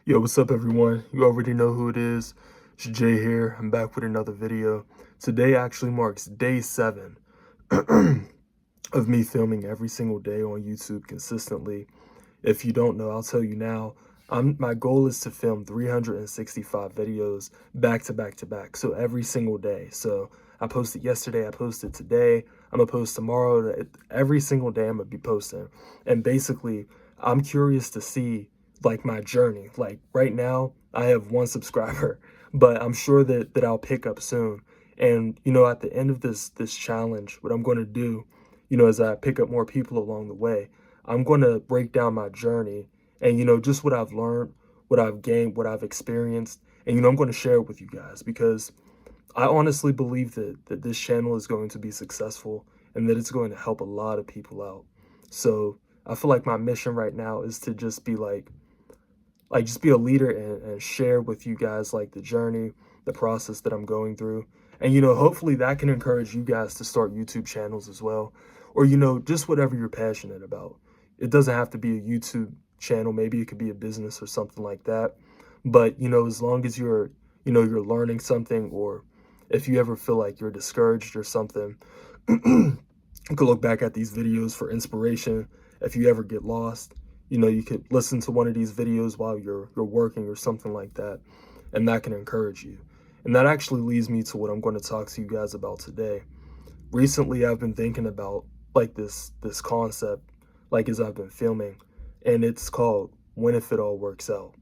Yo, what's up everyone? You already know who it is. It's Jay here. I'm back with another video. Today actually marks day 7 of me filming every single day on YouTube consistently. If you don't know, I'll tell you now. My goal is to film 365 videos back to back to back. So every single day. So I posted yesterday, I posted today, I'm gonna post tomorrow. Every single day I'm gonna be posting. And basically, I'm curious to see like my journey. Like right now, I have 1 subscriber, but I'm sure that I'll pick up soon. And at the end of this challenge, what I'm going to do, as I pick up more people along the way, I'm going to break down my journey and just what I've learned, what I've gained, what I've experienced, and I'm going to share it with you guys because I honestly believe that this channel is going to be successful and that it's going to help a lot of people out. So I feel like my mission right now is to just be just be a leader and share with you guys like the journey, the process that I'm going through. And hopefully that can encourage you guys to start YouTube channels as well. Or just whatever you're passionate about. It doesn't have to be a YouTube channel, maybe it could be a business or something like that. But as long as you're learning something, or if you ever feel like you're discouraged or something, you could look back at these videos for inspiration. If you ever get lost, you could listen to one of these videos while you're working or something like that, and that can encourage you. And that actually leads me to what I'm going to talk to you guys about today. Recently, I've been thinking about like this concept, like as I've been filming, and it's called "When If It All Works Out."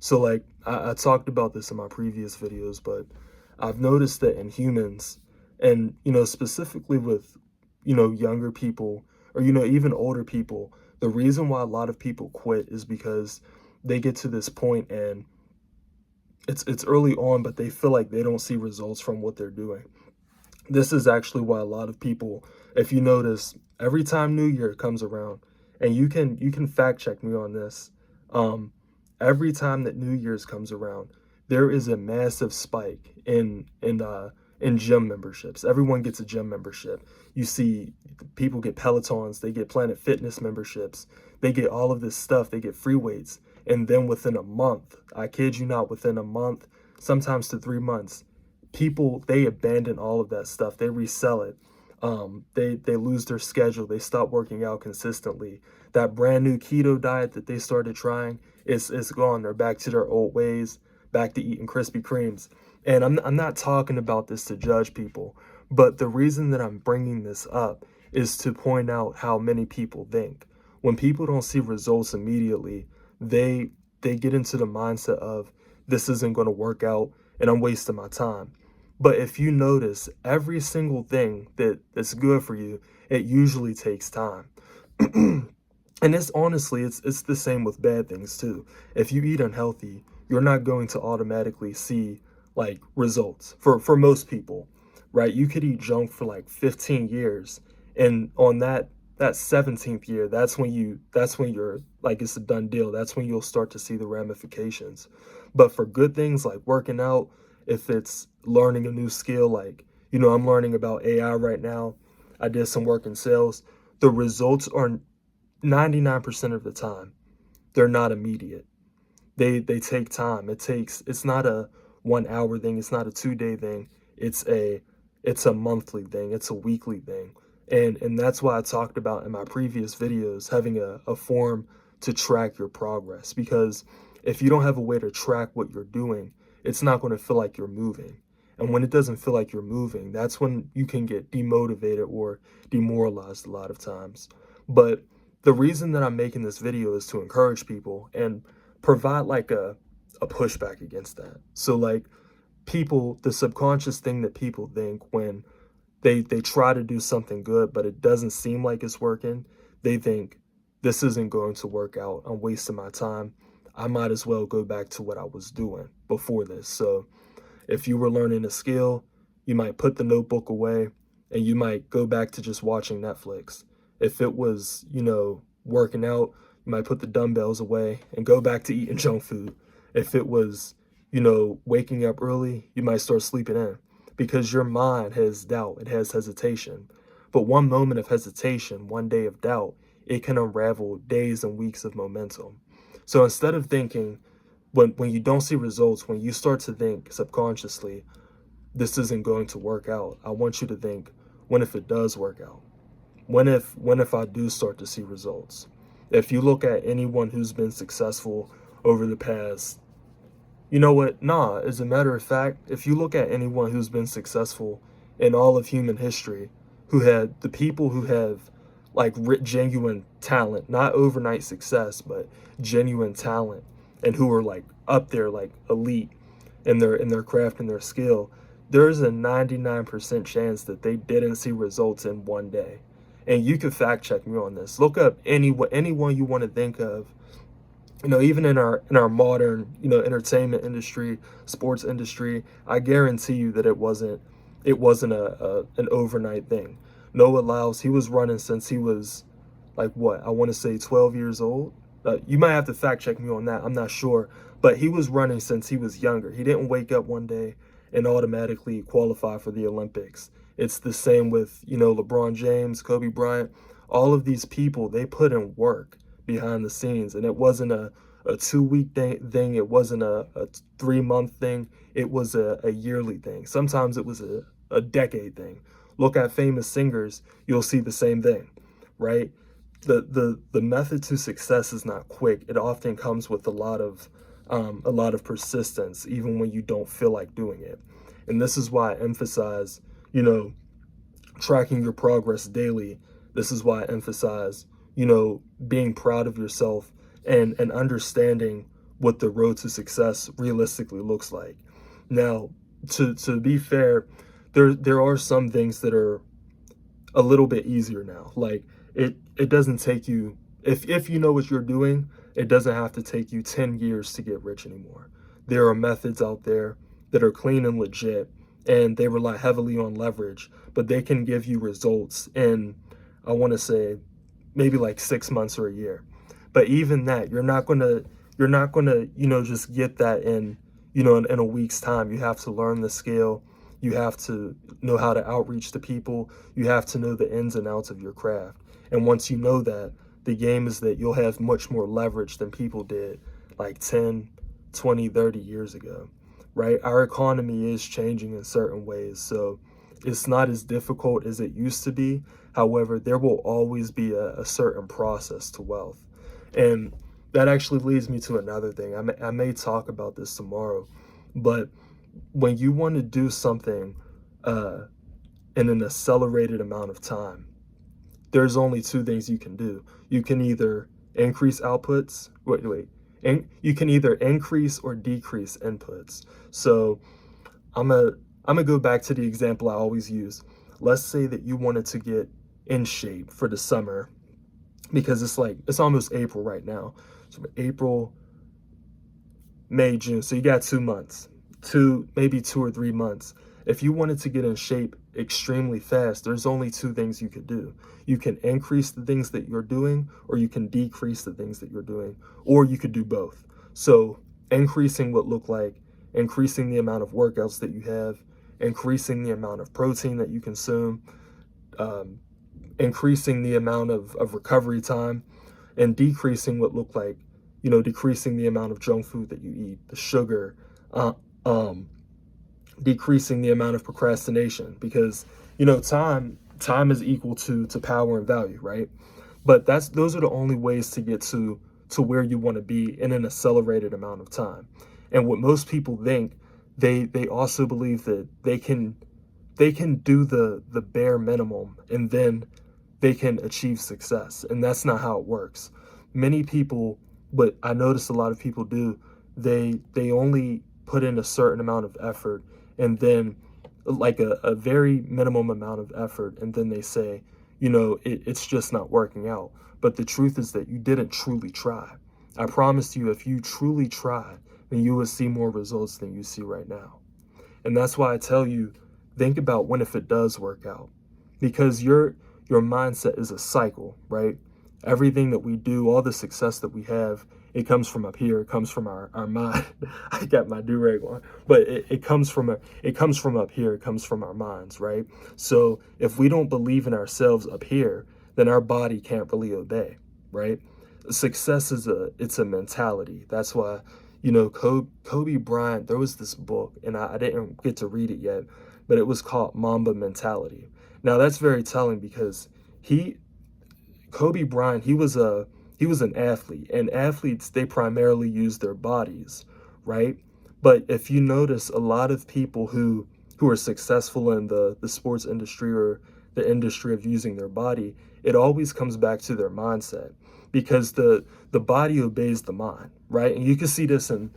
So like I talked about this in my previous videos, but I've noticed that in humans, and specifically with younger people, or even older people, the reason why a lot of people quit is because they get to this point and it's early on, but they feel like they don't see results from what they're doing. This is actually why a lot of people, if you notice, every time New Year comes around, and you can fact check me on this, um, every time that New Year's comes around, there is a massive spike in gym memberships. Everyone gets a gym membership. You see people get Pelotons, they get Planet Fitness memberships, they get all of this stuff, they get free weights, and then within a month, I kid you not, within a month, sometimes to 3 months, people, they abandon all of that stuff, they resell it. They lose their schedule, they stop working out consistently. That brand new keto diet that they started trying, it's gone. They're back to their old ways, back to eating Krispy Kremes. And I'm not talking about this to judge people, but the reason that I'm bringing this up is to point out how many people think. When people don't see results immediately, they get into the mindset of, this isn't going to work out and I'm wasting my time. But if you notice, every single thing that's good for you, it usually takes time. And it's honestly, it's the same with bad things too. If you eat unhealthy, you're not going to automatically see like results for most people, right? You could eat junk for like 15 years, and on that 17th year, that's when you're like, it's a done deal. That's when you'll start to see the ramifications. But for good things like working out, if it's learning a new skill, like I'm learning about AI right now. I did some work in sales. The results are 99% of the time, they're not immediate. They take time. It's not a 1 hour thing, it's not a 2 day thing. It's a monthly thing, it's a weekly thing. And that's why I talked about in my previous videos having a form to track your progress, because if you don't have a way to track what you're doing, it's not going to feel like you're moving. And when it doesn't feel like you're moving, that's when you can get demotivated or demoralized a lot of times. But the reason that I'm making this video is to encourage people and provide like a pushback against that. So like people, the subconscious thing that people think when they try to do something good, but it doesn't seem like it's working, they think, this isn't going to work out. I'm wasting my time. I might as well go back to what I was doing before this. So if you were learning a skill, you might put the notebook away and you might go back to just watching Netflix. If it was, working out, you might put the dumbbells away and go back to eating junk food. If it was, waking up early, you might start sleeping in because your mind has doubt, it has hesitation. But one moment of hesitation, one day of doubt, it can unravel days and weeks of momentum. So instead of thinking, when you don't see results, when you start to think subconsciously, this isn't going to work out, I want you to think, when if it does work out? When if I do start to see results? If you look at anyone who's been successful over the past, you know what? Nah, as a matter of fact, if you look at anyone who's been successful in all of human history, who had the people who have like genuine talent, not overnight success, but genuine talent, and who are like up there, like elite in their craft and their skill, there's a 99% chance that they didn't see results in one day. And you can fact check me on this. Look up anyone you want to think of, even in our modern, entertainment industry, sports industry. I guarantee you that it wasn't an overnight thing. Noah Lyles, he was running since he was like, what, I want to say 12 years old. You might have to fact check me on that, I'm not sure, but he was running since he was younger. He didn't wake up one day and automatically qualify for the Olympics. It's the same with, LeBron James, Kobe Bryant. All of these people, they put in work behind the scenes, and it wasn't a 2 week thing. It wasn't a 3 month thing. It was a yearly thing. Sometimes it was a decade thing. Look at famous singers, you'll see the same thing, right? The method to success is not quick. It often comes with a lot of persistence, even when you don't feel like doing it. And this is why I emphasize, tracking your progress daily. This is why I emphasize, being proud of yourself and understanding what the road to success realistically looks like. Now, to be fair, there are some things that are a little bit easier now. Like it doesn't take you, if you know what you're doing, it doesn't have to take you 10 years to get rich anymore. There are methods out there that are clean and legit, and they rely heavily on leverage, but they can give you results in, I want to say, maybe like 6 months or a year. But even that, you're not gonna just get that in a week's time. You have to learn the skill. You have to know how to outreach to people. You have to know the ins and outs of your craft. And once you know that, the game is that you'll have much more leverage than people did like 10, 20, 30 years ago, right? Our economy is changing in certain ways, so it's not as difficult as it used to be. However, there will always be a certain process to wealth. And that actually leads me to another thing. I may talk about this tomorrow, but when you want to do something uh, in an accelerated amount of time, there's only two things you can do. You can either increase outputs, and you can either increase or decrease inputs. So I'm gonna go back to the example I always use. Let's say that you wanted to get in shape for the summer, because it's almost April right now. So April, May, June. So you got 2 months, maybe 2 or 3 months. If you wanted to get in shape extremely fast, there's only two things you could do. You can increase the things that you're doing, or you can decrease the things that you're doing, or you could do both. So increasing would look like increasing the amount of workouts that you have, increasing the amount of protein that you consume, um, increasing the amount of recovery time, and decreasing would look like, decreasing the amount of junk food that you eat, the sugar, uh, um, decreasing the amount of procrastination, because time is equal to power and value, right? But those are the only ways to get to where you want to be in an accelerated amount of time. And what most people think, they also believe that they can do the bare minimum, and then they can achieve success. And that's not how it works. Many people, what I notice a lot of people do, they only put in a certain amount of effort, and then like a very minimum amount of effort, and then they say, it's just not working out. But the truth is that you didn't truly try. I promise you, if you truly try, then you will see more results than you see right now. And that's why I tell you, think about when if it does work out, because your mindset is a cycle, right? Everything that we do, all the success that we have, it comes from up here. It comes from our mind. I got my do-rag on, but it comes from up here. It comes from our minds, right? So if we don't believe in ourselves up here, then our body can't really obey, right? Success it's a mentality. That's why, You know, Kobe Bryant, there was this book, and I didn't get to read it yet, but it was called Mamba Mentality. Now that's very telling because he Kobe Bryant, he was an athlete, and athletes, they primarily use their bodies, right? But if you notice, a lot of people who are successful in the sports industry or the industry of using their body, it always comes back to their mindset because the body obeys the mind, right? And you can see this in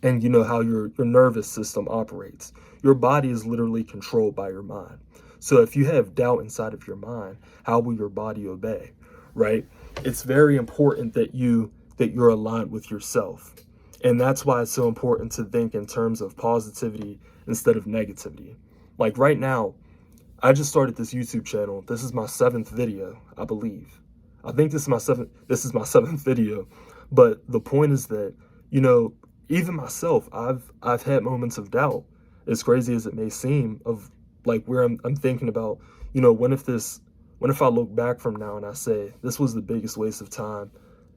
and you know how your nervous system operates. Your body is literally controlled by your mind. So if you have doubt inside of your mind, how will your body obey, right? It's very important that you're aligned with yourself. And that's why it's so important to think in terms of positivity instead of negativity. Like right now, I just started this YouTube channel. This is my 7th video, I believe. I think this is my seventh video. But the point is that, you know, even myself, I've had moments of doubt, as crazy as it may seem, of like where I'm thinking about, you know, what if I look back from now and I say this was the biggest waste of time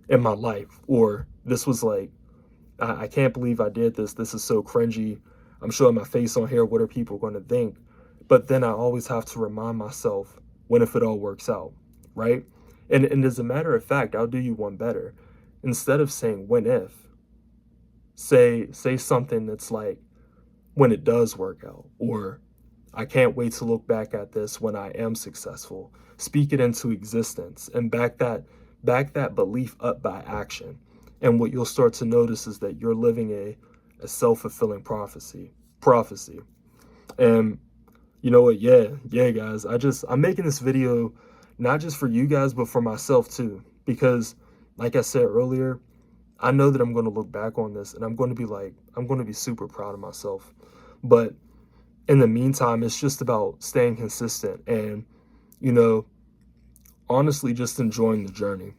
in my life, or this was like I can't believe I did this. This is so cringy. I'm showing my face on here. What are people going to think? But then I always have to remind myself, when if it all works out, right? And as a matter of fact, I'll do you one better. Instead of saying when if, say something that's like when it does work out, or I can't wait to look back at this when I am successful. Speak it into existence and back that belief up by action. And what you'll start to notice is that you're living a self-fulfilling prophecy. And you know what? Yeah, guys. I'm making this video not just for you guys, but for myself too. Because like I said earlier, I know that I'm going to look back on this and I'm going to be super proud of myself. But in the meantime, it's just about staying consistent and, you know, honestly, just enjoying the journey.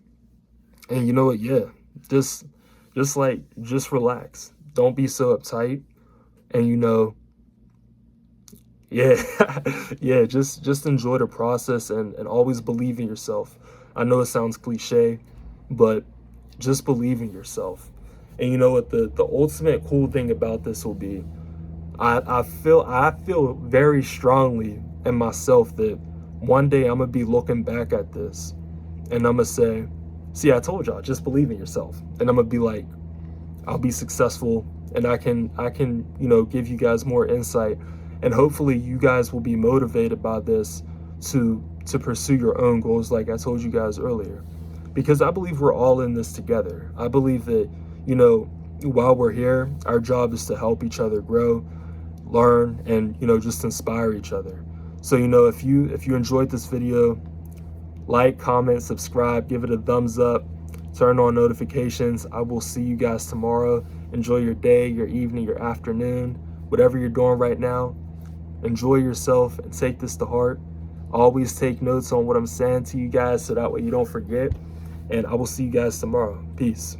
And you know what? Yeah, just relax. Don't be so uptight. And, you know, yeah, yeah, just enjoy the process and always believe in yourself. I know it sounds cliche, but just believe in yourself. And you know what? The ultimate cool thing about this will be, I feel very strongly in myself that one day I'm gonna be looking back at this and I'm gonna say, see, I told y'all, just believe in yourself. And I'm gonna be like, I'll be successful and I can, you know, give you guys more insight. And hopefully you guys will be motivated by this to pursue your own goals, like I told you guys earlier. Because I believe we're all in this together. I believe that, you know, while we're here, our job is to help each other grow, learn, and, you know, just inspire each other. So, you know, if you enjoyed this video, like, comment, subscribe, give it a thumbs up, turn on notifications. I will see you guys tomorrow. Enjoy your day, your evening, your afternoon, whatever you're doing right now. Enjoy yourself and take this to heart. Always take notes on what I'm saying to you guys so that way you don't forget. And I will see you guys tomorrow. Peace.